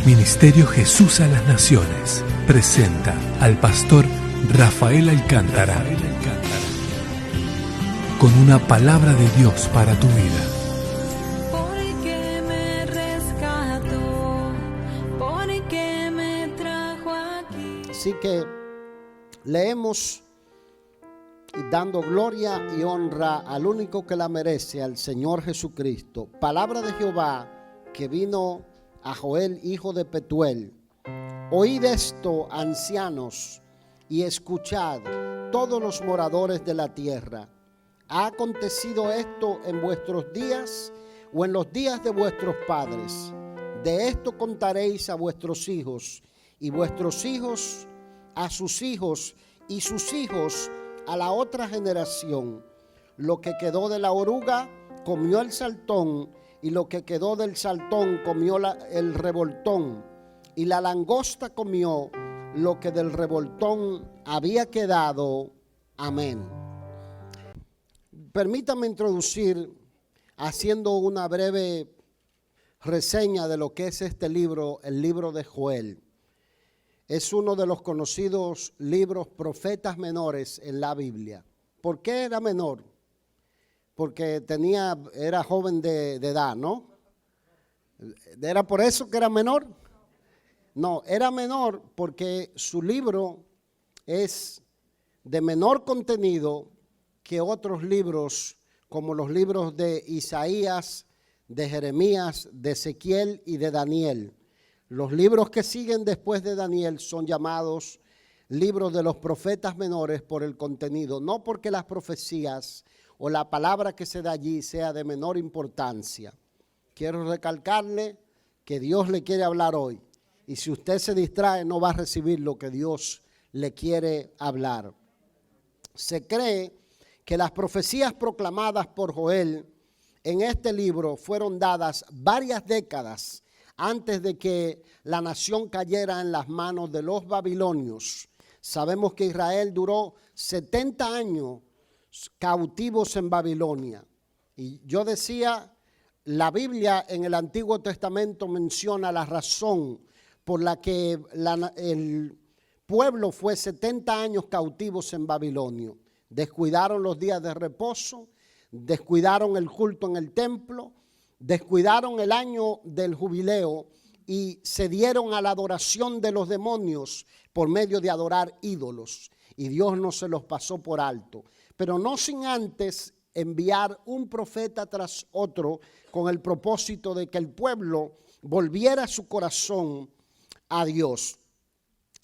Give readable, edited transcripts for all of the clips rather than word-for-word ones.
Ministerio Jesús a las Naciones presenta al pastor Rafael Alcántara con una palabra de Dios para tu vida. Porque me rescató, porque me trajo aquí. Así que leemos y dando gloria y honra al único que la merece, al Señor Jesucristo. Palabra de Jehová que vino a Joel, hijo de Petuel. Oíd esto, ancianos, y escuchad todos los moradores de la tierra. ¿Ha acontecido esto en vuestros días o en los días de vuestros padres? De esto contaréis a vuestros hijos, y vuestros hijos a sus hijos, y sus hijos a la otra generación. Lo que quedó de la oruga comió el saltón, y lo que quedó del saltón comió el revoltón, y la langosta comió lo que del revoltón había quedado. Amén. Permítame introducir haciendo una breve reseña de lo que es este libro, el libro de Joel. Es uno de los conocidos libros profetas menores en la Biblia. ¿Por qué era menor? Porque era joven de edad, ¿no? ¿Era por eso que era menor? No, era menor porque su libro es de menor contenido que otros libros, como los libros de Isaías, de Jeremías, de Ezequiel y de Daniel. Los libros que siguen después de Daniel son llamados libros de los profetas menores por el contenido, no porque las profecías o la palabra que se da allí sea de menor importancia. Quiero recalcarle que Dios le quiere hablar hoy, y si usted se distrae no va a recibir lo que Dios le quiere hablar. Se cree que las profecías proclamadas por Joel en este libro fueron dadas varias décadas antes de que la nación cayera en las manos de los babilonios. Sabemos que Israel duró 70 años cautivos en Babilonia. Y yo decía, la Biblia en el Antiguo Testamento menciona la razón por la que el pueblo fue 70 años cautivos en Babilonia. Descuidaron los días de reposo, descuidaron el culto en el templo, descuidaron el año del jubileo y se dieron a la adoración de los demonios por medio de adorar ídolos. Y Dios no se los pasó por alto, pero no sin antes enviar un profeta tras otro con el propósito de que el pueblo volviera su corazón a Dios.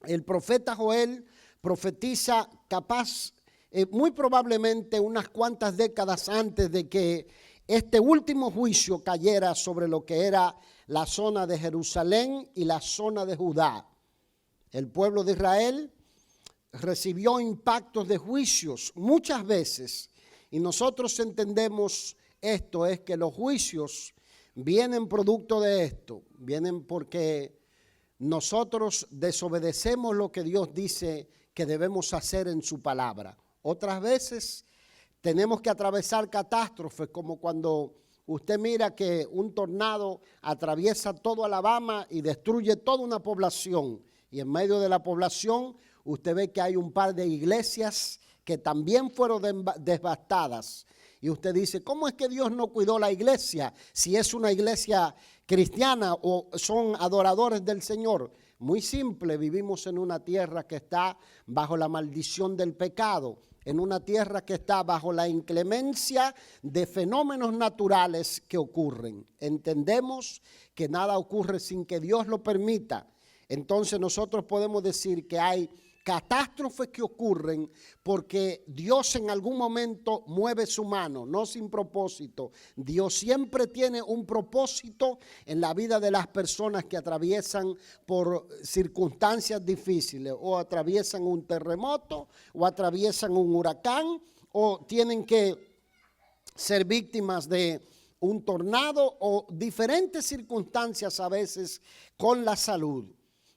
El profeta Joel profetiza muy probablemente unas cuantas décadas antes de que este último juicio cayera sobre lo que era la zona de Jerusalén y la zona de Judá. El pueblo de Israel recibió impactos de juicios muchas veces, y nosotros entendemos esto, es que los juicios vienen producto de esto, vienen porque nosotros desobedecemos lo que Dios dice que debemos hacer en su palabra. Otras veces tenemos que atravesar catástrofes, como cuando usted mira que un tornado atraviesa todo Alabama y destruye toda una población, y en medio de la población usted ve que hay un par de iglesias que también fueron devastadas. Y usted dice, ¿cómo es que Dios no cuidó la iglesia si es una iglesia cristiana o son adoradores del Señor? Muy simple, vivimos en una tierra que está bajo la maldición del pecado, en una tierra que está bajo la inclemencia de fenómenos naturales que ocurren. Entendemos que nada ocurre sin que Dios lo permita. Entonces nosotros podemos decir que hay catástrofes que ocurren porque Dios en algún momento mueve su mano, no sin propósito. Dios siempre tiene un propósito en la vida de las personas que atraviesan por circunstancias difíciles, o atraviesan un terremoto, o atraviesan un huracán, o tienen que ser víctimas de un tornado, o diferentes circunstancias a veces con la salud.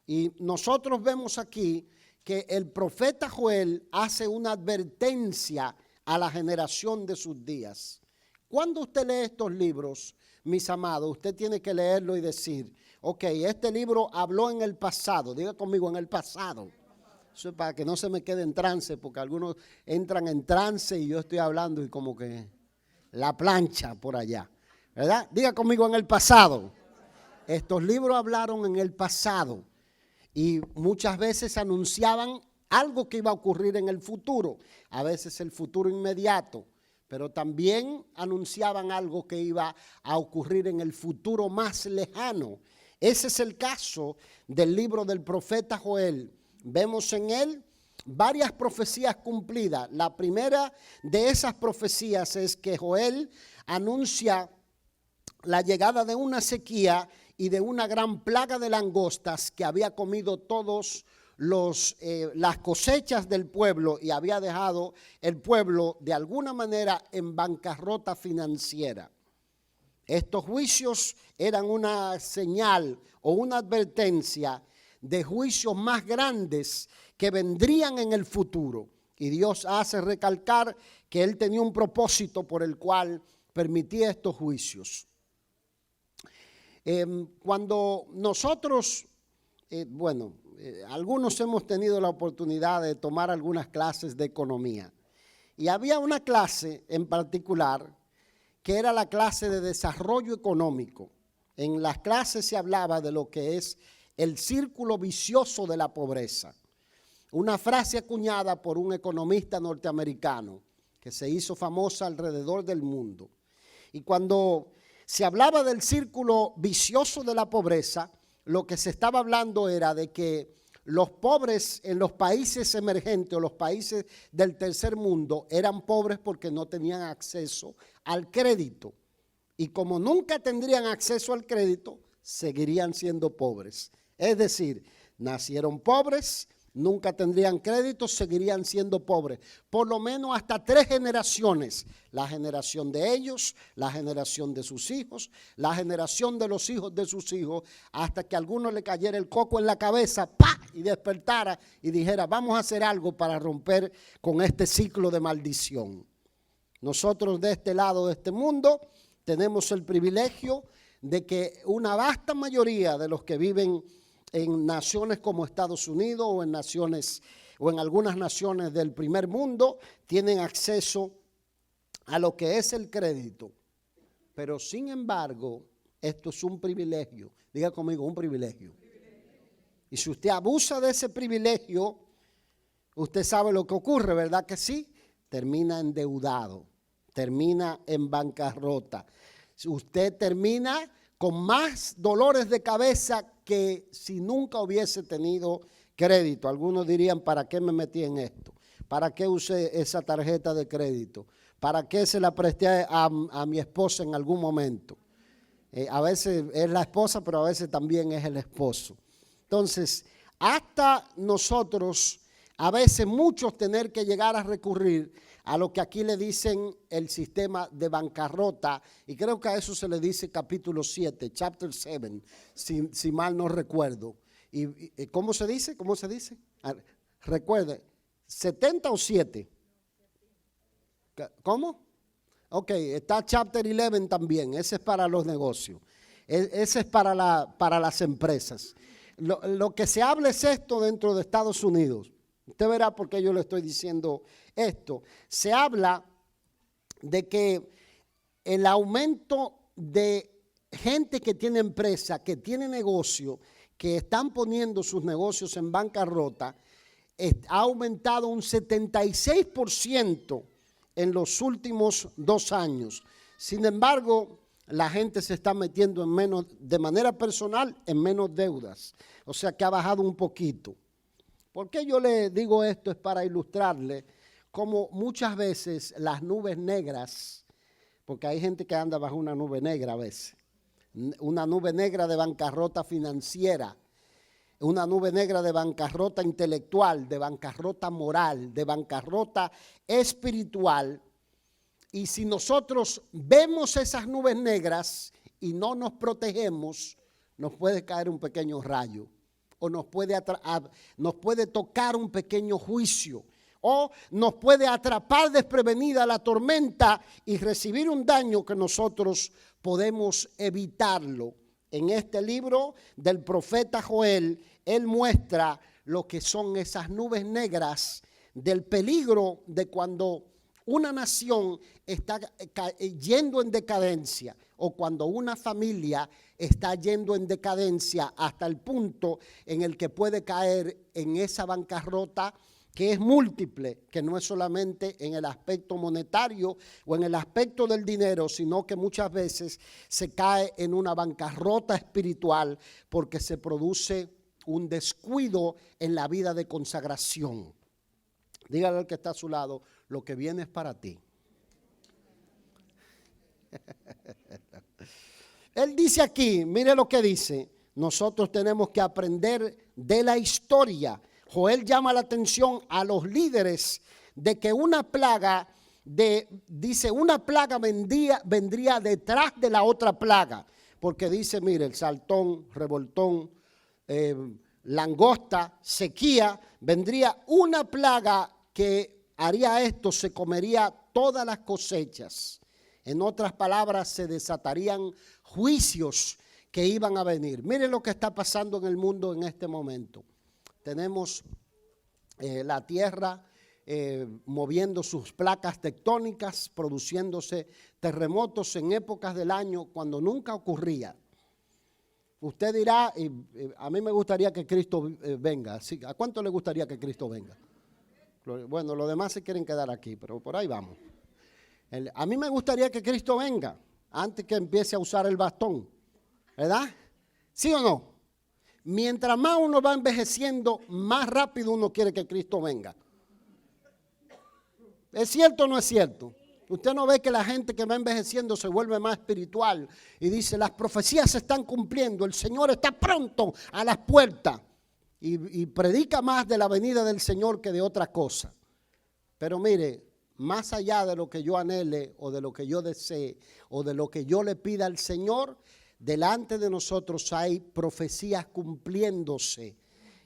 Y nosotros vemos aquí que el profeta Joel hace una advertencia a la generación de sus días. Cuando usted lee estos libros, mis amados, usted tiene que leerlo y decir, ok, este libro habló en el pasado. Diga conmigo, en el pasado. Eso es para que no se me quede en trance, porque algunos entran en trance y yo estoy hablando y como que la plancha por allá, ¿verdad? Diga conmigo, en el pasado. Estos libros hablaron en el pasado y muchas veces anunciaban algo que iba a ocurrir en el futuro, a veces el futuro inmediato, pero también anunciaban algo que iba a ocurrir en el futuro más lejano. Ese es el caso del libro del profeta Joel. Vemos en él varias profecías cumplidas. La primera de esas profecías es que Joel anuncia la llegada de una sequía y de una gran plaga de langostas que había comido todos las cosechas del pueblo y había dejado el pueblo de alguna manera en bancarrota financiera. Estos juicios eran una señal o una advertencia de juicios más grandes que vendrían en el futuro. Y Dios hace recalcar que Él tenía un propósito por el cual permitía estos juicios. Cuando nosotros, algunos hemos tenido la oportunidad de tomar algunas clases de economía. Y había una clase en particular que era la clase de desarrollo económico. En las clases se hablaba de lo que es el círculo vicioso de la pobreza. Una frase acuñada por un economista norteamericano que se hizo famosa alrededor del mundo. Y cuando se hablaba del círculo vicioso de la pobreza, lo que se estaba hablando era de que los pobres en los países emergentes o los países del tercer mundo eran pobres porque no tenían acceso al crédito. Y como nunca tendrían acceso al crédito, seguirían siendo pobres. Es decir, nacieron pobres, nunca tendrían crédito, seguirían siendo pobres. Por lo menos hasta 3 generaciones. La generación de ellos, la generación de sus hijos, la generación de los hijos de sus hijos, hasta que a alguno le cayera el coco en la cabeza, ¡pah!, y despertara y dijera, vamos a hacer algo para romper con este ciclo de maldición. Nosotros de este lado de este mundo tenemos el privilegio de que una vasta mayoría de los que viven en naciones como Estados Unidos o en naciones o en algunas naciones del primer mundo tienen acceso a lo que es el crédito. Pero sin embargo, esto es un privilegio. Diga conmigo, un privilegio. Y si usted abusa de ese privilegio, usted sabe lo que ocurre, ¿verdad que sí? Termina endeudado, termina en bancarrota. Usted termina con más dolores de cabeza que si nunca hubiese tenido crédito. Algunos dirían, ¿para qué me metí en esto? ¿Para qué usé esa tarjeta de crédito? ¿Para qué se la presté a mi esposa en algún momento? A veces es la esposa, pero a veces también es el esposo. Entonces, hasta nosotros, a veces muchos tener que llegar a recurrir a lo que aquí le dicen el sistema de bancarrota, y creo que a eso se le dice capítulo 7, chapter 7, si mal no recuerdo. ¿Y cómo se dice? ¿Cómo se dice? Recuerde, 70 o 7. ¿Cómo? Ok, está chapter 11 también, ese es para los negocios, ese es para las empresas. Lo que se habla es esto dentro de Estados Unidos. Usted verá por qué yo le estoy diciendo esto. Se habla de que el aumento de gente que tiene empresa, que tiene negocio, que están poniendo sus negocios en bancarrota, ha aumentado un 76% en los últimos 2 años. Sin embargo, la gente se está metiendo en menos, de manera personal, en menos deudas. O sea que ha bajado un poquito. ¿Por qué yo le digo esto? Es para ilustrarle cómo muchas veces las nubes negras, porque hay gente que anda bajo una nube negra a veces, una nube negra de bancarrota financiera, una nube negra de bancarrota intelectual, de bancarrota moral, de bancarrota espiritual. Y si nosotros vemos esas nubes negras y no nos protegemos, nos puede caer un pequeño rayo o nos puede tocar un pequeño juicio o nos puede atrapar desprevenida la tormenta y recibir un daño que nosotros podemos evitarlo. En este libro del profeta Joel, él muestra lo que son esas nubes negras del peligro de cuando una nación está yendo en decadencia o cuando una familia está yendo en decadencia hasta el punto en el que puede caer en esa bancarrota que es múltiple, que no es solamente en el aspecto monetario o en el aspecto del dinero, sino que muchas veces se cae en una bancarrota espiritual porque se produce un descuido en la vida de consagración. Dígale al que está a su lado, lo que viene es para ti. Él dice aquí, mire lo que dice, nosotros tenemos que aprender de la historia. Joel llama la atención a los líderes de que una plaga, dice, una plaga vendría detrás de la otra plaga. Porque dice, mire, el saltón, revoltón, langosta, sequía, vendría una plaga que haría esto, se comería todas las cosechas. En otras palabras, se desatarían juicios que iban a venir. Miren lo que está pasando en el mundo en este momento. Tenemos la tierra moviendo sus placas tectónicas, produciéndose terremotos en épocas del año cuando nunca ocurría. Usted dirá, a mí me gustaría que Cristo venga. ¿A cuánto le gustaría que Cristo venga? Bueno, los demás se quieren quedar aquí, pero por ahí vamos. A mí me gustaría que Cristo venga antes que empiece a usar el bastón, ¿verdad? ¿Sí o no? Mientras más uno va envejeciendo, más rápido uno quiere que Cristo venga. ¿Es cierto o no es cierto? Usted no ve que la gente que va envejeciendo se vuelve más espiritual y dice, las profecías se están cumpliendo, el Señor está pronto a las puertas. Y predica más de la venida del Señor que de otra cosa. Pero mire, más allá de lo que yo anhele o de lo que yo desee o de lo que yo le pida al Señor, delante de nosotros hay profecías cumpliéndose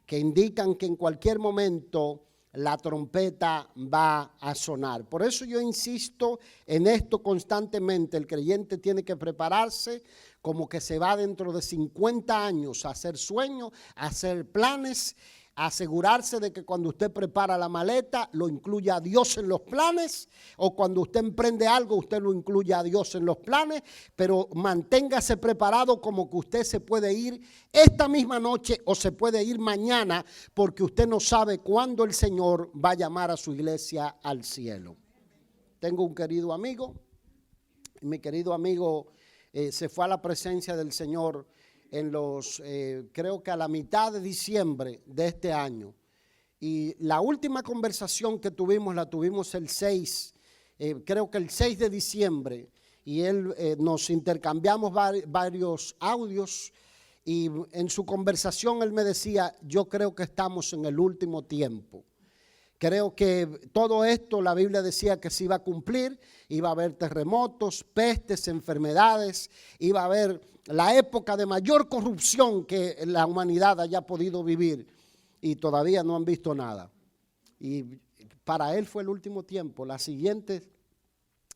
que indican que en cualquier momento la trompeta va a sonar. Por eso yo insisto en esto constantemente. El creyente tiene que prepararse como que se va dentro de 50 años a hacer sueños, a hacer planes, a asegurarse de que cuando usted prepara la maleta lo incluya a Dios en los planes, o cuando usted emprende algo usted lo incluya a Dios en los planes, pero manténgase preparado como que usted se puede ir esta misma noche o se puede ir mañana, porque usted no sabe cuándo el Señor va a llamar a su iglesia al cielo. Tengo un querido amigo, mi querido amigo se fue a la presencia del Señor en creo que a la mitad de diciembre de este año. Y la última conversación que tuvimos, la tuvimos el 6, creo que el 6 de diciembre. Y nos intercambiamos varios audios. Y en su conversación él me decía, yo creo que estamos en el último tiempo. Creo que todo esto, la Biblia decía que se iba a cumplir, iba a haber terremotos, pestes, enfermedades, iba a haber la época de mayor corrupción que la humanidad haya podido vivir y todavía no han visto nada. Y para él fue el último tiempo. Las siguientes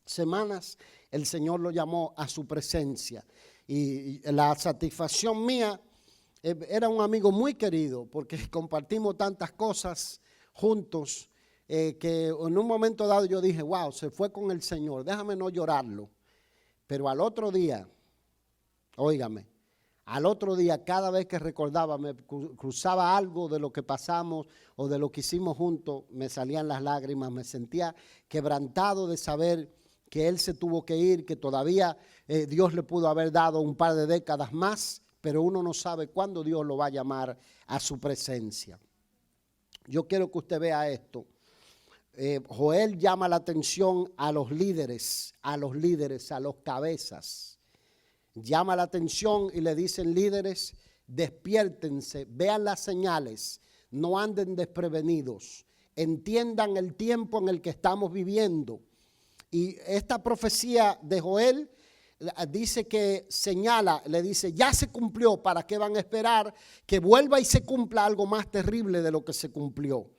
semanas el Señor lo llamó a su presencia y la satisfacción mía, era un amigo muy querido porque compartimos tantas cosas juntos, que en un momento dado yo dije, wow, se fue con el Señor, déjame no llorarlo. Pero al otro día, óigame, al otro día cada vez que recordaba, me cruzaba algo de lo que pasamos o de lo que hicimos juntos, me salían las lágrimas, me sentía quebrantado de saber que él se tuvo que ir, que todavía Dios le pudo haber dado un par de décadas más, pero uno no sabe cuándo Dios lo va a llamar a su presencia. Yo quiero que usted vea esto. Joel llama la atención a los líderes, a los cabezas. Llama la atención y le dicen, líderes, despiértense, vean las señales, no anden desprevenidos, entiendan el tiempo en el que estamos viviendo. Y esta profecía de Joel dice que señala, le dice, ya se cumplió, ¿para qué van a esperar que vuelva y se cumpla algo más terrible de lo que se cumplió?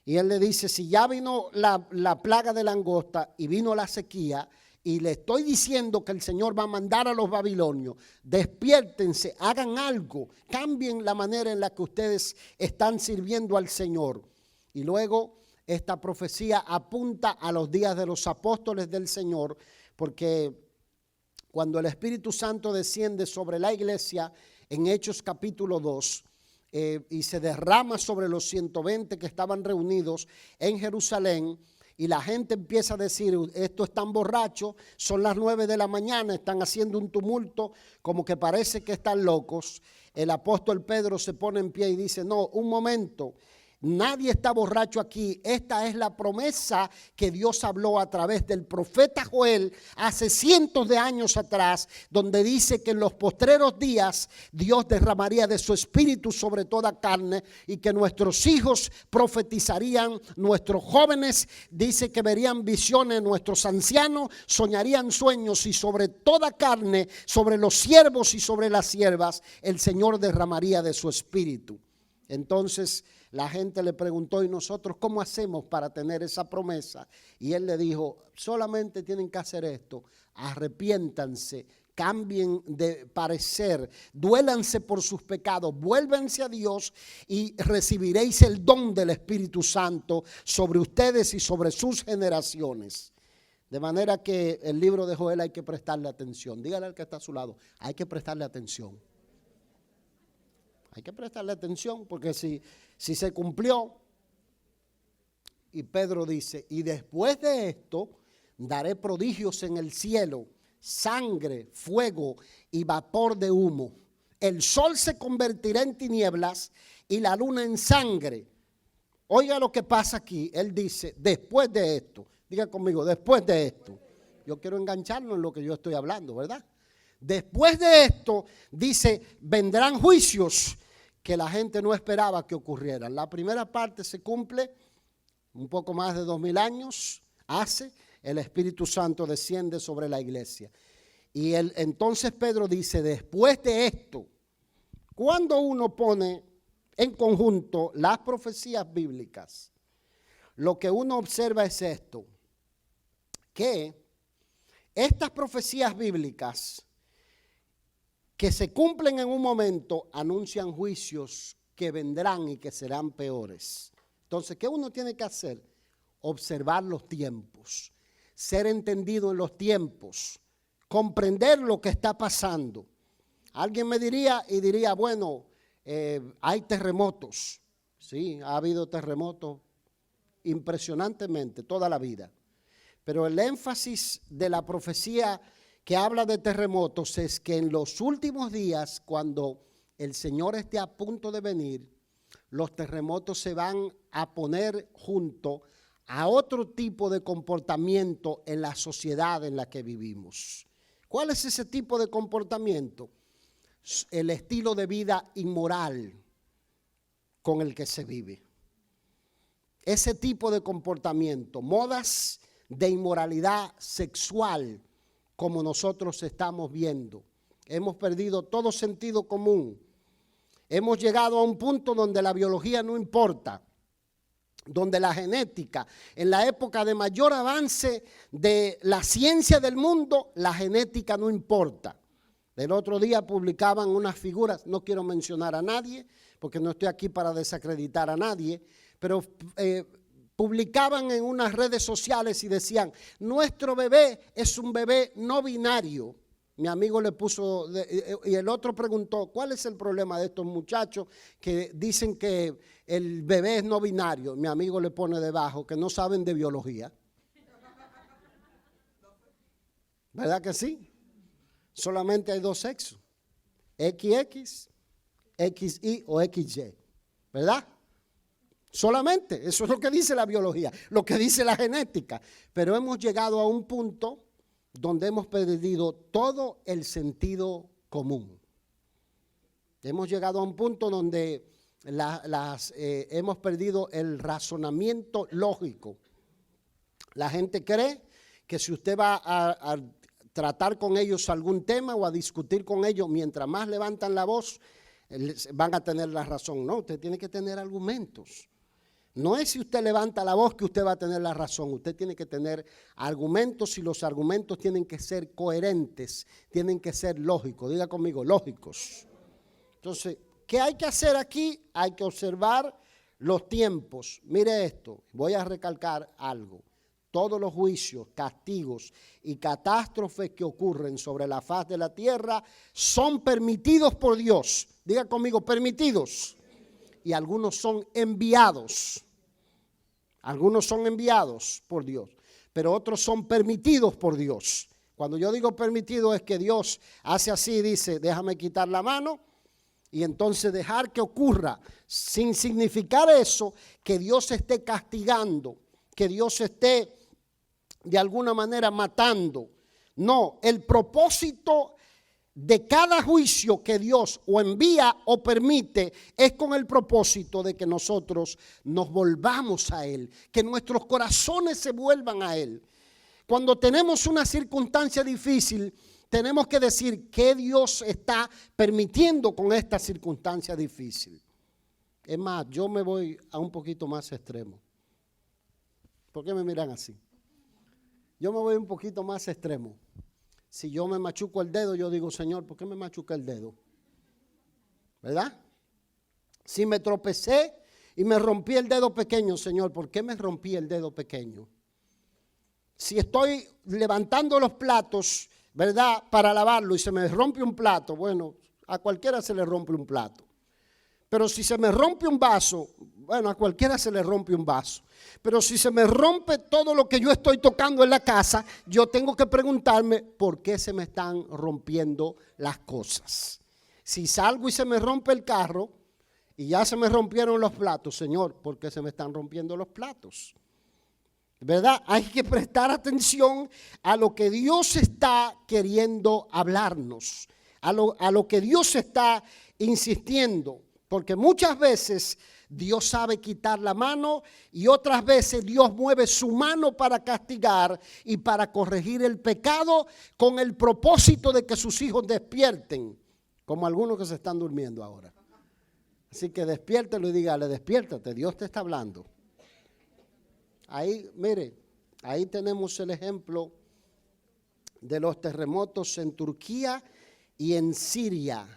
Y él le dice, si ya vino la plaga de langosta y vino la sequía, y le estoy diciendo que el Señor va a mandar a los babilonios, despiértense, hagan algo, cambien la manera en la que ustedes están sirviendo al Señor. Y luego esta profecía apunta a los días de los apóstoles del Señor, porque cuando el Espíritu Santo desciende sobre la iglesia en Hechos capítulo 2, y se derrama sobre los 120 que estaban reunidos en Jerusalén, y la gente empieza a decir, estos están borrachos, son las 9 de la mañana, están haciendo un tumulto, como que parece que están locos. El apóstol Pedro se pone en pie y dice, no, un momento, nadie está borracho aquí. Esta es la promesa que Dios habló a través del profeta Joel hace cientos de años atrás, donde dice que en los postreros días Dios derramaría de su espíritu sobre toda carne y que nuestros hijos profetizarían, nuestros jóvenes dice que verían visiones, nuestros ancianos soñarían sueños y sobre toda carne, sobre los siervos y sobre las siervas, el Señor derramaría de su espíritu. Entonces la gente le preguntó, ¿y nosotros cómo hacemos para tener esa promesa? Y él le dijo, solamente tienen que hacer esto, arrepiéntanse, cambien de parecer, duélanse por sus pecados, vuélvanse a Dios y recibiréis el don del Espíritu Santo sobre ustedes y sobre sus generaciones. De manera que el libro de Joel hay que prestarle atención. Dígale al que está a su lado, hay que prestarle atención. Hay que prestarle atención porque si se cumplió, y Pedro dice, y después de esto daré prodigios en el cielo, sangre, fuego y vapor de humo. El sol se convertirá en tinieblas y la luna en sangre. Oiga lo que pasa aquí, él dice, después de esto, diga conmigo, después de esto. Yo quiero engancharnos en lo que yo estoy hablando, ¿verdad? Después de esto, dice, vendrán juicios que la gente no esperaba que ocurrieran. La primera parte se cumple un poco más de 2000 años, el Espíritu Santo desciende sobre la iglesia. Y entonces Pedro dice, después de esto, cuando uno pone en conjunto las profecías bíblicas, lo que uno observa es esto, que estas profecías bíblicas que se cumplen en un momento, anuncian juicios que vendrán y que serán peores. Entonces, ¿qué uno tiene que hacer? Observar los tiempos, ser entendido en los tiempos, comprender lo que está pasando. Alguien me diría bueno, hay terremotos. Sí, ha habido terremotos impresionantemente toda la vida. Pero el énfasis de la profecía que habla de terremotos es que en los últimos días, cuando el Señor esté a punto de venir, los terremotos se van a poner junto a otro tipo de comportamiento en la sociedad en la que vivimos. ¿Cuál es ese tipo de comportamiento? El estilo de vida inmoral con el que se vive. Ese tipo de comportamiento, modas de inmoralidad sexual, como nosotros estamos viendo. Hemos perdido todo sentido común. Hemos llegado a un punto donde la biología no importa, donde la genética, en la época de mayor avance de la ciencia del mundo, la genética no importa. El otro día publicaban unas figuras, no quiero mencionar a nadie, porque no estoy aquí para desacreditar a nadie, pero publicaban en unas redes sociales y decían, nuestro bebé es un bebé no binario. Mi amigo le puso, y el otro preguntó, ¿cuál es el problema de estos muchachos que dicen que el bebé es no binario? Mi amigo le pone debajo, que no saben de biología. ¿Verdad que sí? Solamente hay dos sexos, XX, XY o XY, ¿verdad? Solamente, eso es lo que dice la biología, lo que dice la genética. Pero hemos llegado a un punto donde hemos perdido todo el sentido común. Hemos llegado a un punto donde hemos perdido el razonamiento lógico. La gente cree que si usted va a tratar con ellos algún tema o a discutir con ellos, mientras más levantan la voz, van a tener la razón. No, usted tiene que tener argumentos. No es si usted levanta la voz que usted va a tener la razón. Usted tiene que tener argumentos y los argumentos tienen que ser coherentes, tienen que ser lógicos. Diga conmigo, lógicos. Entonces, ¿qué hay que hacer aquí? Hay que observar los tiempos. Mire esto, voy a recalcar algo. Todos los juicios, castigos y catástrofes que ocurren sobre la faz de la tierra son permitidos por Dios. Diga conmigo, permitidos. Y algunos son enviados. Algunos son enviados por Dios, pero otros son permitidos por Dios. Cuando yo digo permitido es que Dios hace así y dice, déjame quitar la mano y entonces dejar que ocurra, sin significar eso que Dios esté castigando, que Dios esté de alguna manera matando. No, el propósito de cada juicio que Dios o envía o permite es con el propósito de que nosotros nos volvamos a Él, que nuestros corazones se vuelvan a Él. Cuando tenemos una circunstancia difícil, tenemos que decir qué Dios está permitiendo con esta circunstancia difícil. Es más, yo me voy a un poquito más extremo. ¿Por qué me miran así? Yo me voy un poquito más extremo. Si yo me machuco el dedo, yo digo, Señor, ¿por qué me machuqué el dedo? ¿Verdad? Si me tropecé y me rompí el dedo pequeño, Señor, ¿por qué me rompí el dedo pequeño? Si estoy levantando los platos, ¿verdad?, para lavarlo y se me rompe un plato, bueno, a cualquiera se le rompe un plato. Pero si se me rompe un vaso, bueno, a cualquiera se le rompe un vaso. Pero si se me rompe todo lo que yo estoy tocando en la casa, yo tengo que preguntarme por qué se me están rompiendo las cosas. Si salgo y se me rompe el carro y ya se me rompieron los platos, Señor, ¿por qué se me están rompiendo los platos? ¿Verdad? Hay que prestar atención a lo que Dios está queriendo hablarnos, a lo que Dios está insistiendo. Porque muchas veces Dios sabe quitar la mano y otras veces Dios mueve su mano para castigar y para corregir el pecado con el propósito de que sus hijos despierten, como algunos que se están durmiendo ahora. Así que despiértelo y dígale, despiértate, Dios te está hablando. Ahí, mire, ahí tenemos el ejemplo de los terremotos en Turquía y en Siria.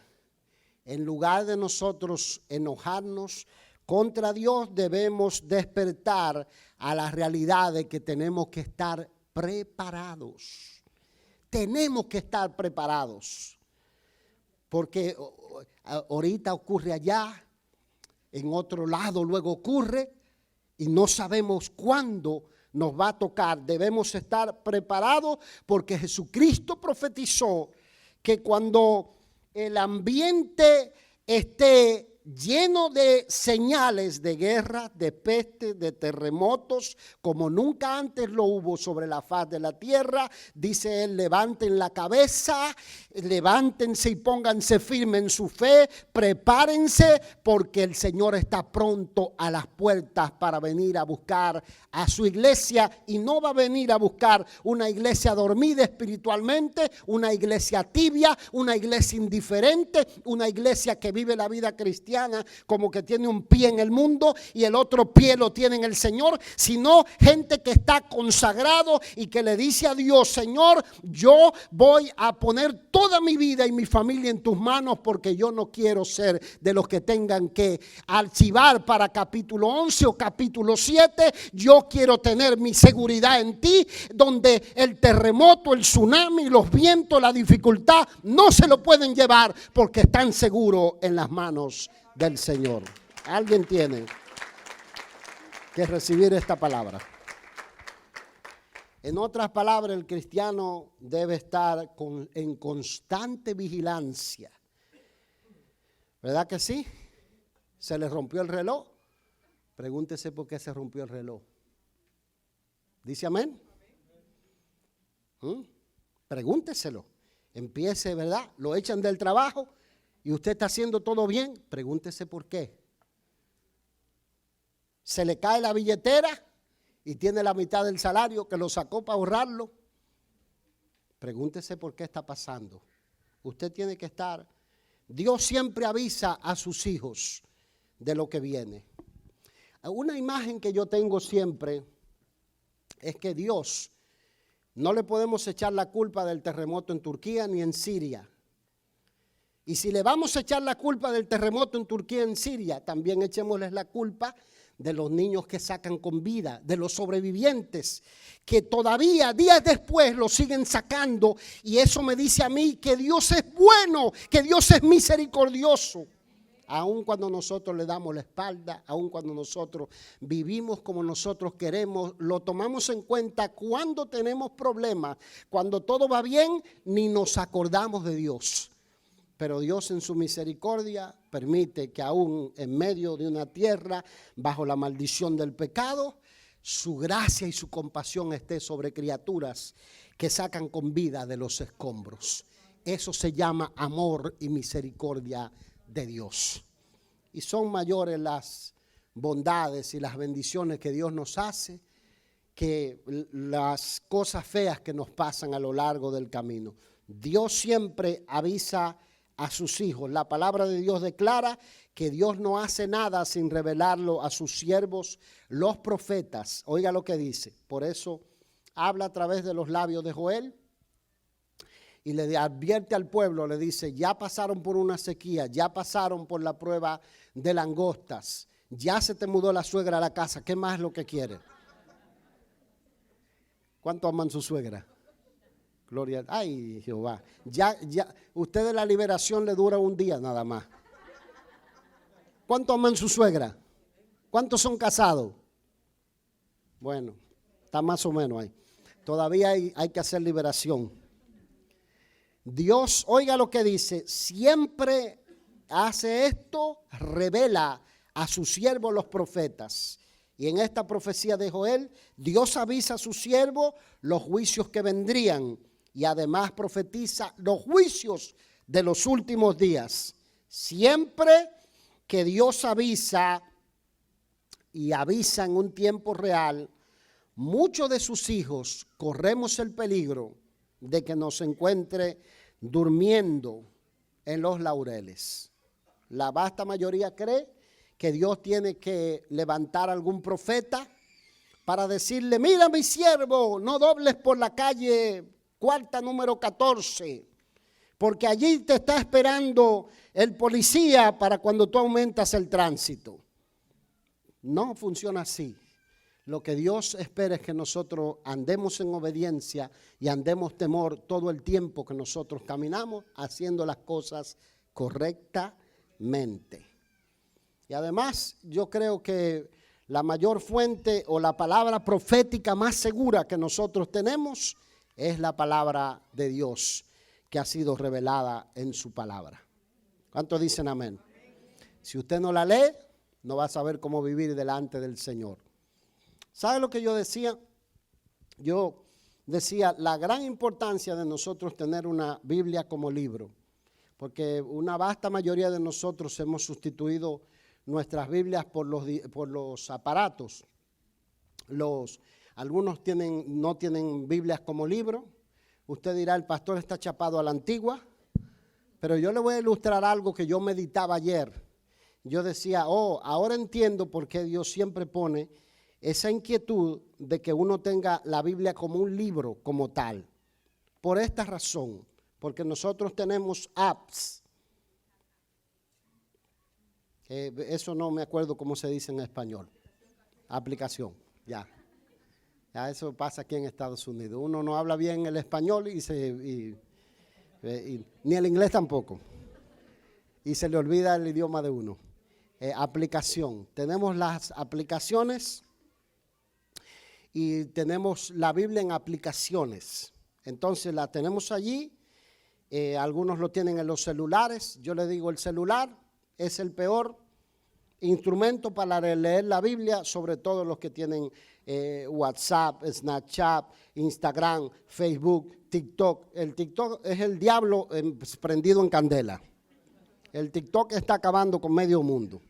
En lugar de nosotros enojarnos contra Dios, debemos despertar a la realidad de que tenemos que estar preparados. Tenemos que estar preparados. Porque ahorita ocurre allá, en otro lado luego ocurre, y no sabemos cuándo nos va a tocar. Debemos estar preparados porque Jesucristo profetizó que cuando el ambiente esté lleno de señales de guerra, de peste, de terremotos, como nunca antes lo hubo sobre la faz de la tierra, dice él, levanten la cabeza, levántense y pónganse firmes en su fe, prepárense porque el Señor está pronto a las puertas para venir a buscar a su iglesia y no va a venir a buscar una iglesia dormida espiritualmente, una iglesia tibia, una iglesia indiferente, una iglesia que vive la vida cristiana como que tiene un pie en el mundo y el otro pie lo tiene en el Señor, sino gente que está consagrado y que le dice a Dios, Señor, yo voy a poner toda mi vida y mi familia en tus manos porque yo no quiero ser de los que tengan que archivar para capítulo 11 o capítulo 7, yo quiero tener mi seguridad en ti, donde el terremoto, el tsunami, los vientos, la dificultad no se lo pueden llevar porque están seguros en las manos del Señor. Alguien tiene que recibir esta palabra. En otras palabras, el cristiano debe estar en constante vigilancia. ¿Verdad que sí? ¿Se le rompió el reloj? Pregúntese por qué se rompió el reloj. ¿Dice amén? Pregúnteselo. Empiece, ¿verdad? Lo echan del trabajo y usted está haciendo todo bien. Pregúntese por qué. Se le cae la billetera y tiene la mitad del salario que lo sacó para ahorrarlo. Pregúntese por qué está pasando. Usted tiene que estar. Dios siempre avisa a sus hijos de lo que viene. Una imagen que yo tengo siempre es que Dios no le podemos echar la culpa del terremoto en Turquía ni en Siria. Y si le vamos a echar la culpa del terremoto en Turquía y en Siria, también echémosles la culpa de los niños que sacan con vida, de los sobrevivientes, que todavía días después los siguen sacando. Y eso me dice a mí que Dios es bueno, que Dios es misericordioso. Aun cuando nosotros le damos la espalda, aun cuando nosotros vivimos como nosotros queremos, lo tomamos en cuenta cuando tenemos problemas. Cuando todo va bien, ni nos acordamos de Dios. Pero Dios en su misericordia permite que aún en medio de una tierra, bajo la maldición del pecado, su gracia y su compasión esté sobre criaturas que sacan con vida de los escombros. Eso se llama amor y misericordia de Dios. Y son mayores las bondades y las bendiciones que Dios nos hace que las cosas feas que nos pasan a lo largo del camino. Dios siempre avisa a sus hijos. La palabra de Dios declara que Dios no hace nada sin revelarlo a sus siervos, los profetas. Oiga lo que dice. Por eso habla a través de los labios de Joel y le advierte al pueblo, le dice, ya pasaron por una sequía, ya pasaron por la prueba de langostas, ya se te mudó la suegra a la casa, ¿qué más es lo que quiere? ¿Cuánto aman su suegra? Gloria, ay Jehová, ya, ustedes la liberación le dura un día nada más. ¿Cuánto aman su suegra? ¿Cuántos son casados? Bueno, está más o menos ahí. Todavía hay que hacer liberación. Dios, oiga lo que dice, siempre hace esto, revela a sus siervos los profetas. Y en esta profecía de Joel, Dios avisa a sus siervos los juicios que vendrían. Y además profetiza los juicios de los últimos días. Siempre que Dios avisa y avisa en un tiempo real, muchos de sus hijos corremos el peligro de que nos encuentre durmiendo en los laureles. La vasta mayoría cree que Dios tiene que levantar algún profeta para decirle, mira mi siervo, no dobles por la calle cuarta número 14, porque allí te está esperando el policía para cuando tú aumentas el tránsito. No funciona así. Lo que Dios espera es que nosotros andemos en obediencia y andemos temor todo el tiempo que nosotros caminamos haciendo las cosas correctamente. Y además yo creo que la mayor fuente o la palabra profética más segura que nosotros tenemos es la palabra de Dios que ha sido revelada en su palabra. ¿Cuántos dicen amén? Si usted no la lee, no va a saber cómo vivir delante del Señor. ¿Sabe lo que yo decía? Yo decía la gran importancia de nosotros tener una Biblia como libro, porque una vasta mayoría de nosotros hemos sustituido nuestras Biblias por los aparatos. Algunos no tienen Biblias como libro. Usted dirá, el pastor está chapado a la antigua, pero yo le voy a ilustrar algo que yo meditaba ayer. Yo decía, ahora entiendo por qué Dios siempre pone esa inquietud de que uno tenga la Biblia como un libro como tal. Por esta razón, porque nosotros tenemos apps. Eso no me acuerdo cómo se dice en español. Aplicación, ya. Ya eso pasa aquí en Estados Unidos. Uno no habla bien el español ni el inglés tampoco. Y se le olvida el idioma de uno. Aplicación. Tenemos las aplicaciones y tenemos la Biblia en aplicaciones. Entonces la tenemos allí. Algunos lo tienen en los celulares. Yo le digo, el celular es el peor instrumento para leer la Biblia, sobre todo los que tienen WhatsApp, Snapchat, Instagram, Facebook, TikTok. El TikTok es el diablo prendido en candela. El TikTok está acabando con medio mundo.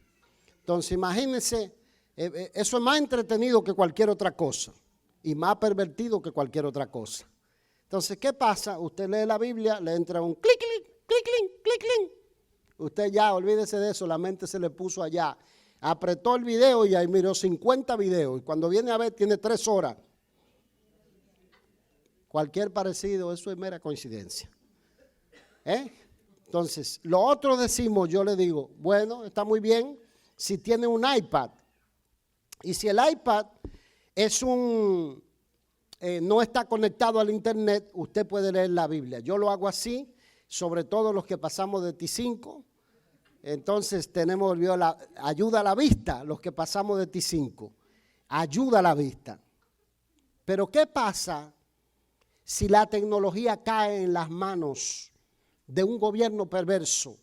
Entonces imagínense, eso es más entretenido que cualquier otra cosa y más pervertido que cualquier otra cosa. Entonces, ¿qué pasa? Usted lee la Biblia, le entra un clic, clic, clic, clic, clic, clic. Usted ya, olvídese de eso, la mente se le puso allá Apretó el video y ahí miró 50 videos. Y cuando viene a ver, tiene 3 horas. Cualquier parecido, eso es mera coincidencia. Entonces, lo otro decimos, yo le digo, bueno, está muy bien si tiene un iPad. Y si el iPad es no está conectado al internet, usted puede leer la Biblia. Yo lo hago así, sobre todo los que pasamos de T5. Entonces tenemos ayuda a la vista, los que pasamos de T5. Ayuda a la vista. Pero ¿qué pasa si la tecnología cae en las manos de un gobierno perverso,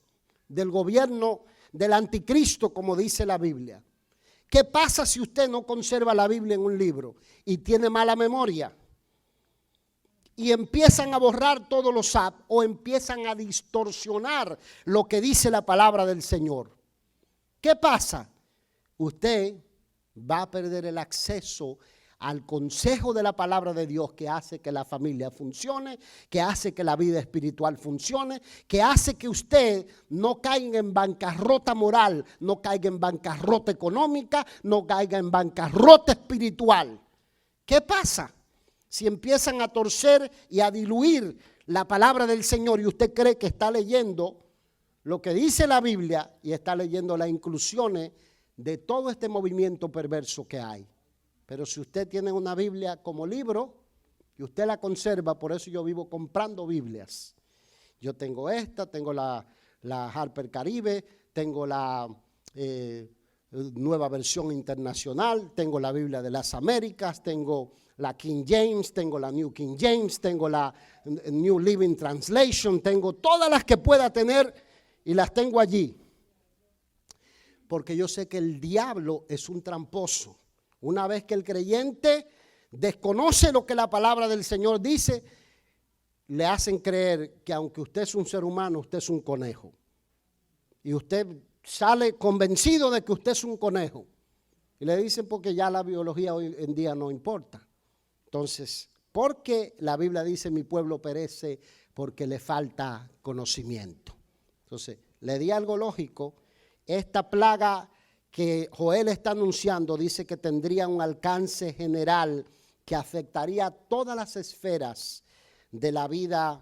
del gobierno del anticristo, como dice la Biblia? ¿Qué pasa si usted no conserva la Biblia en un libro y tiene mala memoria? Y empiezan a borrar todos los apps o empiezan a distorsionar lo que dice la palabra del Señor. ¿Qué pasa? Usted va a perder el acceso al consejo de la palabra de Dios, que hace que la familia funcione, que hace que la vida espiritual funcione, que hace que usted no caiga en bancarrota moral, no caiga en bancarrota económica, no caiga en bancarrota espiritual. ¿Qué pasa si empiezan a torcer y a diluir la palabra del Señor y usted cree que está leyendo lo que dice la Biblia y está leyendo las inclusiones de todo este movimiento perverso que hay? Pero si usted tiene una Biblia como libro y usted la conserva, por eso yo vivo comprando Biblias. Yo tengo esta, tengo la Harper Caribe, tengo la Nueva Versión Internacional, tengo la Biblia de las Américas, tengo la King James, tengo la New King James, tengo la New Living Translation, tengo todas las que pueda tener y las tengo allí. Porque yo sé que el diablo es un tramposo. Una vez que el creyente desconoce lo que la palabra del Señor dice, le hacen creer que aunque usted es un ser humano, usted es un conejo. Y usted sale convencido de que usted es un conejo. Y le dicen porque ya la biología hoy en día no importa. Entonces, porque la Biblia dice mi pueblo perece porque le falta conocimiento. Entonces, le di algo lógico. Esta plaga que Joel está anunciando dice que tendría un alcance general que afectaría todas las esferas de la vida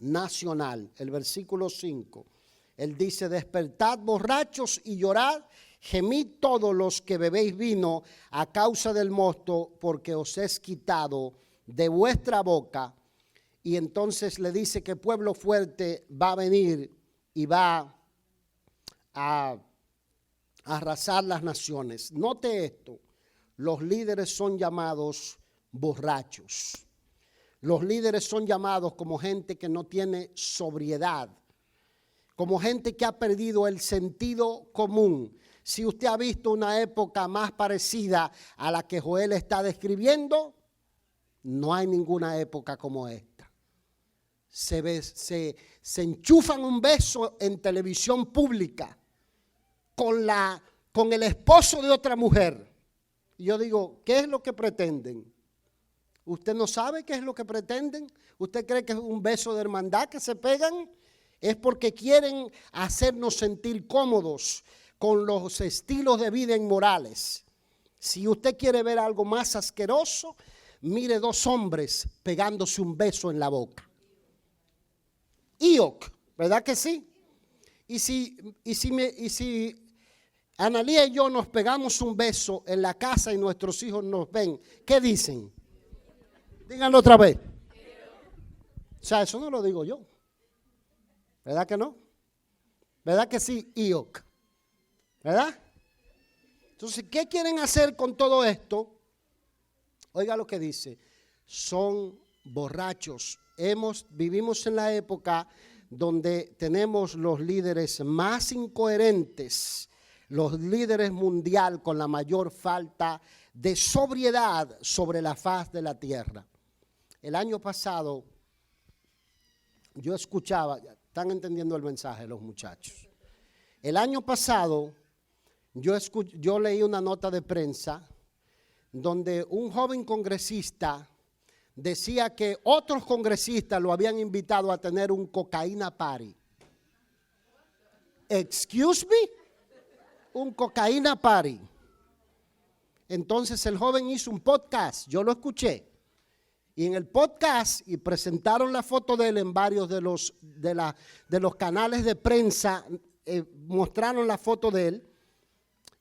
nacional. El versículo 5, él dice, despertad borrachos y llorad, gemid todos los que bebéis vino a causa del mosto, porque os es quitado de vuestra boca. Y entonces le dice que pueblo fuerte va a venir y va a arrasar las naciones. Note esto, los líderes son llamados borrachos. Los líderes son llamados como gente que no tiene sobriedad, como gente que ha perdido el sentido común. Si usted ha visto una época más parecida a la que Joel está describiendo, no hay ninguna época como esta. Se enchufan un beso en televisión pública con el esposo de otra mujer. Y yo digo, ¿qué es lo que pretenden? ¿Usted no sabe qué es lo que pretenden? ¿Usted cree que es un beso de hermandad que se pegan? Es porque quieren hacernos sentir cómodos con los estilos de vida inmorales. Si usted quiere ver algo más asqueroso, mire 2 hombres pegándose un beso en la boca. Ioc, ¿verdad que sí? Y si Analía y yo nos pegamos un beso en la casa y nuestros hijos nos ven, ¿qué dicen? Díganlo otra vez. O sea, eso no lo digo yo. ¿Verdad que no? ¿Verdad que sí? Ioc. ¿Verdad? Entonces, ¿qué quieren hacer con todo esto? Oiga lo que dice. Son borrachos. Vivimos en la época donde tenemos los líderes más incoherentes, los líderes mundial con la mayor falta de sobriedad sobre la faz de la tierra. El año pasado yo escuchaba, están entendiendo el mensaje los muchachos. El año pasado yo leí una nota de prensa donde un joven congresista decía que otros congresistas lo habían invitado a tener un cocaína party. Excuse me. un cocaína party. Entonces el joven hizo un podcast, yo lo escuché. Y en el podcast, y presentaron la foto de él en varios de los canales de prensa, mostraron la foto de él.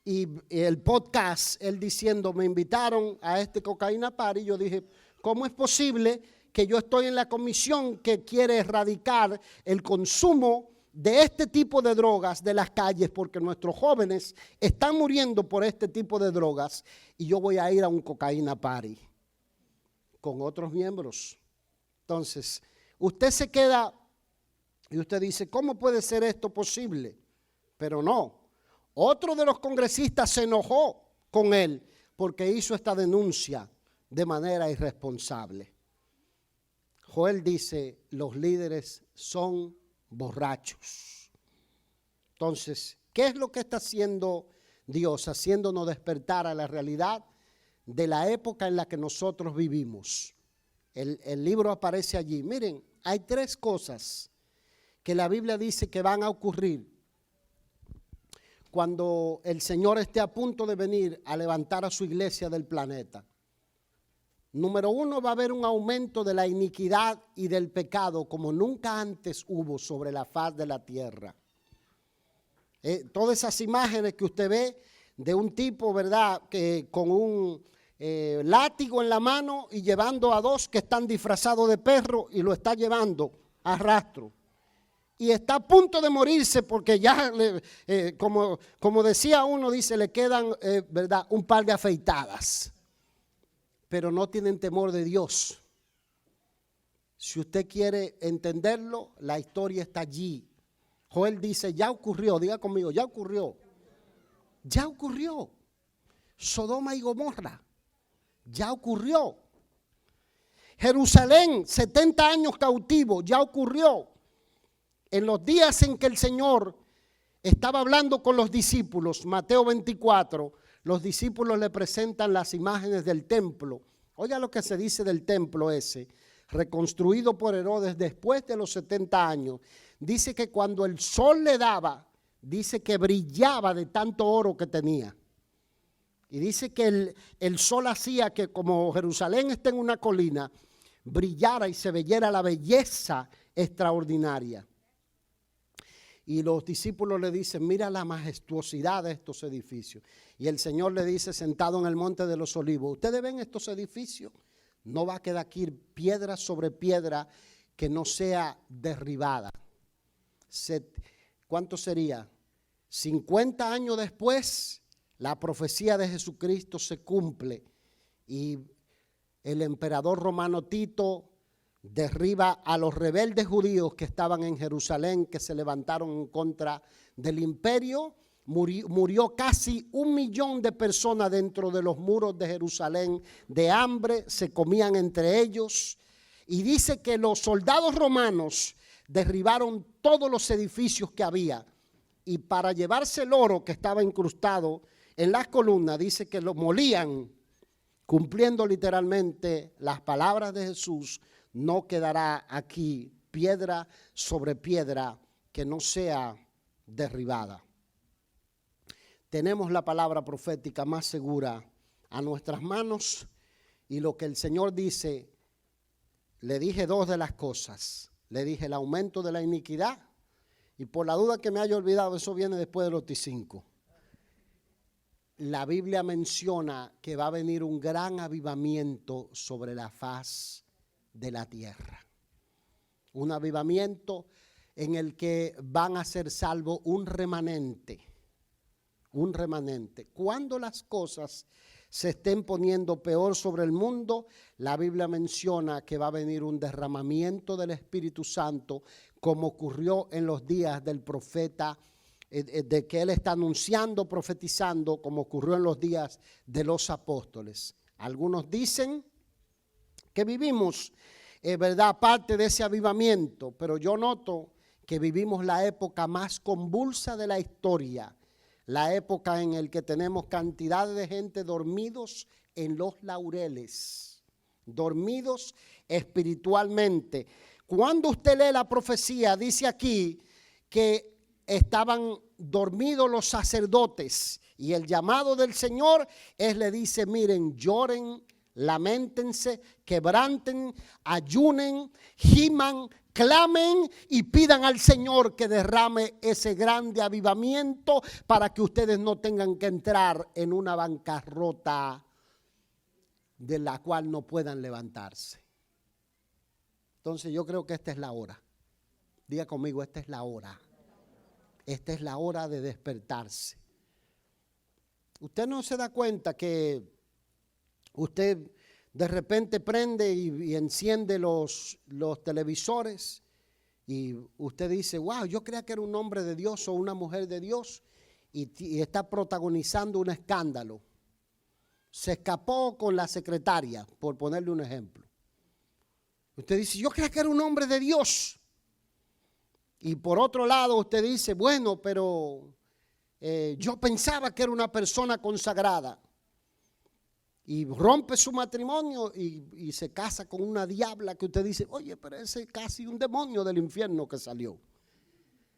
Y el podcast, él diciendo, me invitaron a este cocaína party. Yo dije, ¿cómo es posible que yo estoy en la comisión que quiere erradicar el consumo de este tipo de drogas de las calles? Porque nuestros jóvenes están muriendo por este tipo de drogas. Y yo voy a ir a un cocaína party con otros miembros. Entonces, usted se queda y usted dice, ¿cómo puede ser esto posible? Pero no. Otro de los congresistas se enojó con él porque hizo esta denuncia de manera irresponsable. Joel dice, los líderes son borrachos. Entonces, ¿qué es lo que está haciendo Dios? Haciéndonos despertar a la realidad de la época en la que nosotros vivimos. El libro aparece allí. Miren, hay 3 cosas que la Biblia dice que van a ocurrir cuando el Señor esté a punto de venir a levantar a su iglesia del planeta. Número 1, va a haber un aumento de la iniquidad y del pecado como nunca antes hubo sobre la faz de la tierra. Todas esas imágenes que usted ve de un tipo, ¿verdad?, que con un látigo en la mano y llevando a 2 que están disfrazados de perro y lo está llevando a rastro. Y está a punto de morirse porque ya, como decía uno, dice, le quedan, ¿verdad?, un par de afeitadas. Pero no tienen temor de Dios. Si usted quiere entenderlo, la historia está allí. Joel dice, ya ocurrió, diga conmigo, ya ocurrió. Ya ocurrió. Sodoma y Gomorra, ya ocurrió. Jerusalén, 70 años cautivo, ya ocurrió. En los días en que el Señor estaba hablando con los discípulos, Mateo 24, los discípulos le presentan las imágenes del templo. Oiga lo que se dice del templo ese, reconstruido por Herodes después de los 70 años. Dice que cuando el sol le daba, dice que brillaba de tanto oro que tenía. Y dice que el sol hacía que, como Jerusalén está en una colina, brillara y se viera la belleza extraordinaria. Y los discípulos le dicen, mira la majestuosidad de estos edificios. Y el Señor le dice, sentado en el monte de los olivos, ¿ustedes ven estos edificios? No va a quedar aquí piedra sobre piedra que no sea derribada. ¿Cuánto sería? 50 años después, la profecía de Jesucristo se cumple y el emperador romano Tito derriba a los rebeldes judíos que estaban en Jerusalén, que se levantaron en contra del imperio. Murió casi 1 millón de personas dentro de los muros de Jerusalén de hambre, se comían entre ellos. Y dice que los soldados romanos derribaron todos los edificios que había. Y para llevarse el oro que estaba incrustado en las columnas, dice que lo molían, cumpliendo literalmente las palabras de Jesús. No quedará aquí piedra sobre piedra que no sea derribada. Tenemos la palabra profética más segura a nuestras manos y lo que el Señor dice, le dije 2 de las cosas. Le dije el aumento de la iniquidad y por la duda que me haya olvidado, eso viene después de los T5. La Biblia menciona que va a venir un gran avivamiento sobre la faz de la tierra. Un avivamiento en el que van a ser salvos un remanente. Un remanente. Cuando las cosas se estén poniendo peor sobre el mundo, la Biblia menciona que va a venir un derramamiento del Espíritu Santo, como ocurrió en los días del profeta, de que él está anunciando, profetizando, como ocurrió en los días de los apóstoles. Algunos dicen que vivimos, ¿verdad?, parte de ese avivamiento, pero yo noto que vivimos la época más convulsa de la historia, la época en la que tenemos cantidad de gente dormidos en los laureles, dormidos espiritualmente. Cuando usted lee la profecía, dice aquí que estaban dormidos los sacerdotes. Y el llamado del Señor le dice, miren, lloren, lamentense, quebranten, ayunen, giman, clamen y pidan al Señor que derrame ese grande avivamiento para que ustedes no tengan que entrar en una bancarrota de la cual no puedan levantarse. Entonces yo creo que esta es la hora. Diga conmigo, esta es la hora. Esta es la hora de despertarse. Usted no se da cuenta que usted de repente prende y enciende los televisores y usted dice, wow, yo creía que era un hombre de Dios o una mujer de Dios y está protagonizando un escándalo. Se escapó con la secretaria, por ponerle un ejemplo. Usted dice, yo creía que era un hombre de Dios. Y por otro lado usted dice, bueno, pero yo pensaba que era una persona consagrada. Y rompe su matrimonio y se casa con una diabla que usted dice, oye, pero ese es casi un demonio del infierno que salió.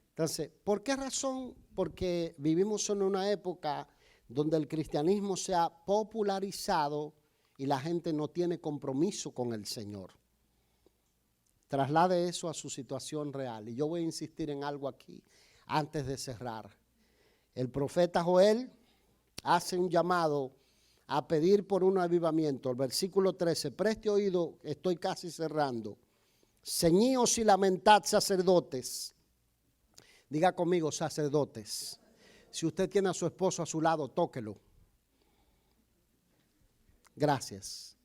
Entonces, ¿por qué razón? Porque vivimos en una época donde el cristianismo se ha popularizado y la gente no tiene compromiso con el Señor. Traslade eso a su situación real. Y yo voy a insistir en algo aquí antes de cerrar. El profeta Joel hace un llamado a pedir por un avivamiento. El versículo 13, preste oído, estoy casi cerrando. Ceñíos y lamentad, sacerdotes. Diga conmigo, sacerdotes. Si usted tiene a su esposo a su lado, tóquelo. Gracias.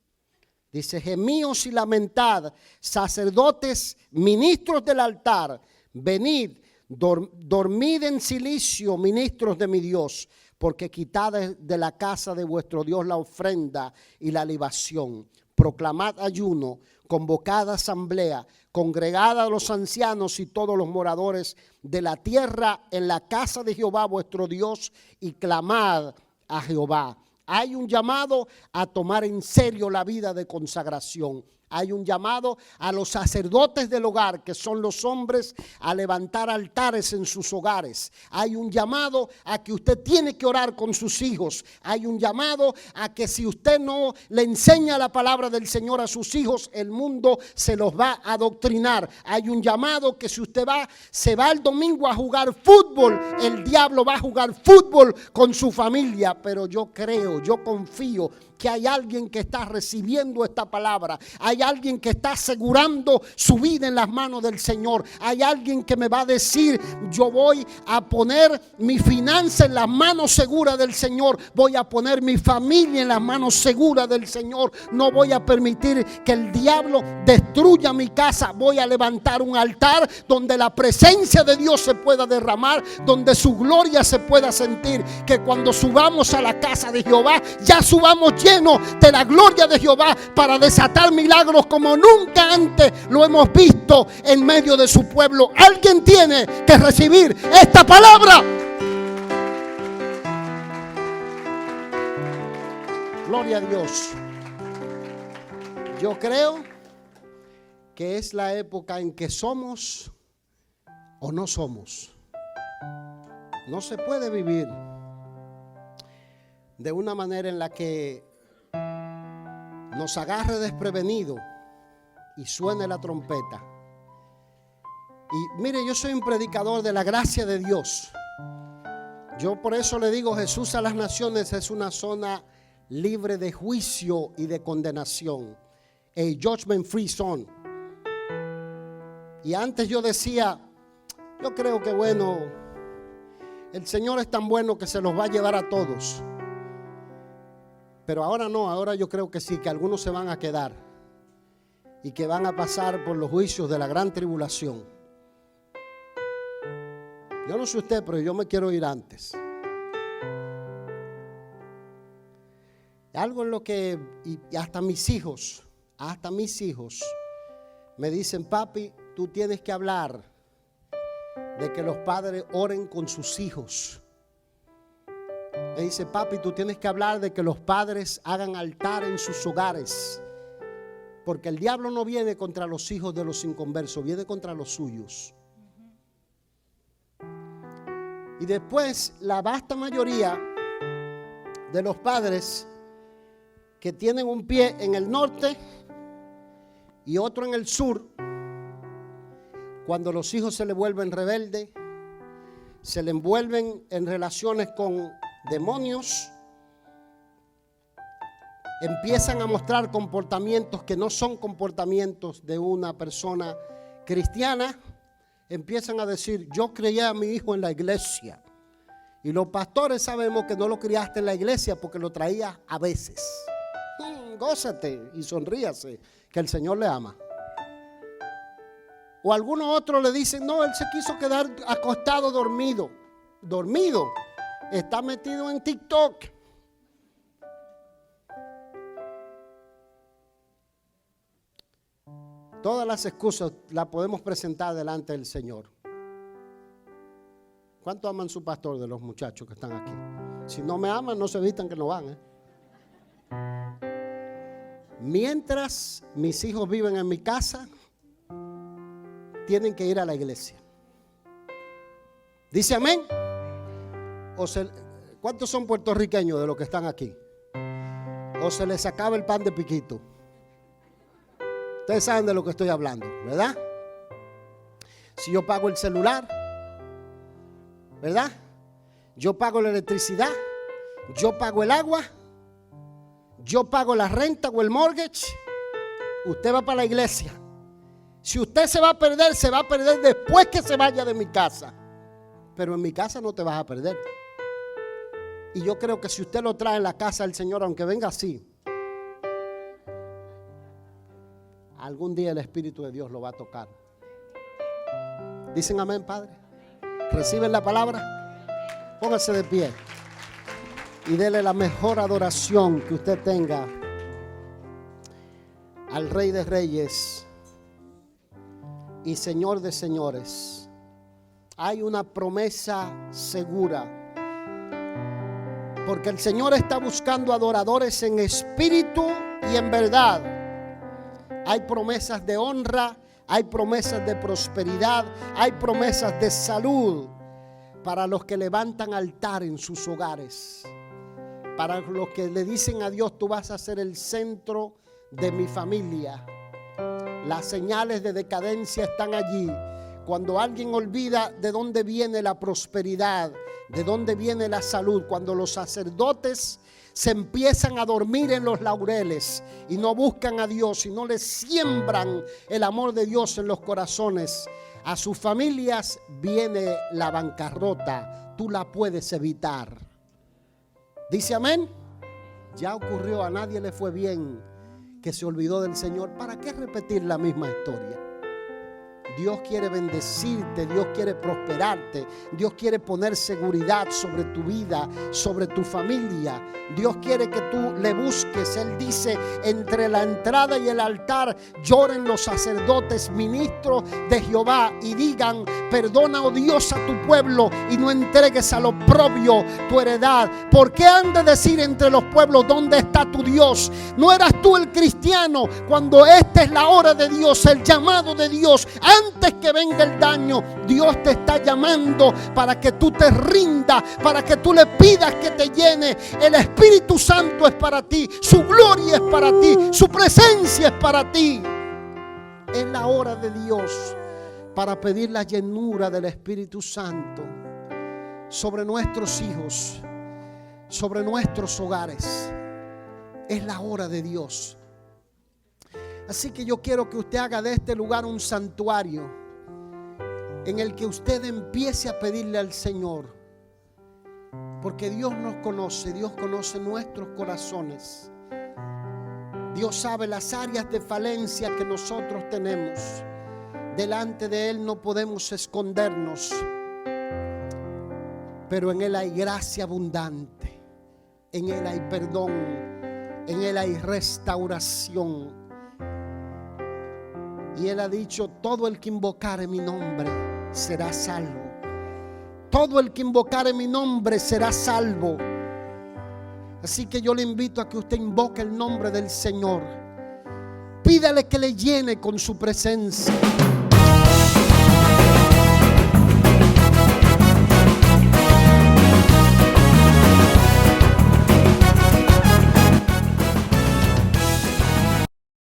Dice, gemíos y lamentad, sacerdotes, ministros del altar, venid, dormid en silicio, ministros de mi Dios, porque quitad de la casa de vuestro Dios la ofrenda y la libación. Proclamad ayuno, convocad asamblea, congregad a los ancianos y todos los moradores de la tierra en la casa de Jehová vuestro Dios y clamad a Jehová. Hay un llamado a tomar en serio la vida de consagración. Hay un llamado a los sacerdotes del hogar, que son los hombres, a levantar altares en sus hogares. Hay un llamado a que usted tiene que orar con sus hijos. Hay un llamado a que si usted no le enseña la palabra del Señor a sus hijos, el mundo se los va a adoctrinar. Hay un llamado que si usted se va el domingo a jugar fútbol, el diablo va a jugar fútbol con su familia. Pero yo creo, yo confío que hay alguien que está recibiendo esta palabra. Hay alguien que está asegurando su vida en las manos del Señor. Hay alguien que me va a decir, yo voy a poner mi finanza en las manos seguras del Señor. Voy a poner mi familia en las manos seguras del Señor. No voy a permitir que el diablo destruya mi casa. Voy a levantar un altar donde la presencia de Dios se pueda derramar, donde su gloria se pueda sentir. Que cuando subamos a la casa de Jehová, ya subamos lleno de la gloria de Jehová para desatar milagros como nunca antes lo hemos visto en medio de su pueblo. Alguien tiene que recibir esta palabra. Gloria a Dios. Yo creo que es la época en que somos o no somos. No se puede vivir de una manera en la que nos agarre desprevenido y suene la trompeta. Y mire, yo soy un predicador de la gracia de Dios. Yo por eso le digo, Jesús a las naciones es una zona libre de juicio y de condenación. A judgment free zone. Y antes yo decía, yo creo que bueno, el Señor es tan bueno que se los va a llevar a todos. Pero ahora no, ahora yo creo que sí, que algunos se van a quedar y que van a pasar por los juicios de la gran tribulación. Yo no sé usted, pero yo me quiero ir antes. Algo en lo que, y hasta mis hijos me dicen, papi, tú tienes que hablar de que los padres oren con sus hijos. Me dice, papi, tú tienes que hablar de que los padres hagan altar en sus hogares. Porque el diablo no viene contra los hijos de los inconversos, viene contra los suyos. Y después la vasta mayoría de los padres que tienen un pie en el norte y otro en el sur, cuando los hijos se les vuelven rebeldes, se le envuelven en relaciones con demonios, empiezan a mostrar comportamientos que no son comportamientos de una persona cristiana, empiezan a decir: yo crié a mi hijo en la iglesia. Y los pastores sabemos que no lo criaste en la iglesia porque lo traías a veces. Gózate y sonríase, que el Señor le ama. O algunos otros le dicen: no, él se quiso quedar acostado dormido. Dormido. Está metido en TikTok. Todas las excusas las podemos presentar delante del Señor. ¿Cuánto aman su pastor de los muchachos que están aquí? Si no me aman, no se vistan que no van. Mientras mis hijos viven en mi casa, tienen que ir a la iglesia. ¿Dice amén? ¿Cuántos son puertorriqueños de los que están aquí? O se les acaba el pan de piquito. Ustedes saben de lo que estoy hablando, ¿verdad? Si yo pago el celular, ¿verdad? Yo pago la electricidad, yo pago el agua, yo pago la renta o el mortgage. Usted va para la iglesia. Si usted se va a perder después que se vaya de mi casa. Pero en mi casa no te vas a perder. Y yo creo que si usted lo trae en la casa del Señor, aunque venga así, algún día el Espíritu de Dios lo va a tocar. ¿Dicen amén, Padre? ¿Reciben la palabra? Póngase de pie y dele la mejor adoración que usted tenga al Rey de Reyes y Señor de Señores. Hay una promesa segura, porque el Señor está buscando adoradores en espíritu y en verdad. Hay promesas de honra, hay promesas de prosperidad, hay promesas de salud para los que levantan altar en sus hogares, para los que le dicen a Dios: tú vas a ser el centro de mi familia. Las señales de decadencia están allí. Cuando alguien olvida de dónde viene la prosperidad, de dónde viene la salud, cuando los sacerdotes se empiezan a dormir en los laureles y no buscan a Dios y no les siembran el amor de Dios en los corazones, a sus familias viene la bancarrota. Tú la puedes evitar. ¿Dice amén? Ya ocurrió, a nadie le fue bien que se olvidó del Señor. ¿Para qué repetir la misma historia? Dios quiere bendecirte, Dios quiere prosperarte, Dios quiere poner seguridad sobre tu vida, sobre tu familia. Dios quiere que tú le busques. Él dice: entre la entrada y el altar lloren los sacerdotes, ministros de Jehová, y digan: perdona, oh Dios, a tu pueblo y no entregues al oprobio tu heredad. ¿Por qué han de decir entre los pueblos: dónde está tu Dios? ¿No eras tú el cristiano cuando esta es la hora de Dios, el llamado de Dios? Antes que venga el daño, Dios te está llamando para que tú te rindas, para que tú le pidas que te llene. El Espíritu Santo es para ti, su gloria es para ti, su presencia es para ti. Es la hora de Dios para pedir la llenura del Espíritu Santo sobre nuestros hijos, sobre nuestros hogares. Es la hora de Dios. Así que yo quiero que usted haga de este lugar un santuario en el que usted empiece a pedirle al Señor, porque Dios nos conoce, Dios conoce nuestros corazones. Dios sabe las áreas de falencia que nosotros tenemos. Delante de Él no podemos escondernos, pero en Él hay gracia abundante, en Él hay perdón, en Él hay restauración. Y Él ha dicho: todo el que invocare mi nombre será salvo. Todo el que invocare mi nombre será salvo. Así que yo le invito a que usted invoque el nombre del Señor. Pídale que le llene con su presencia.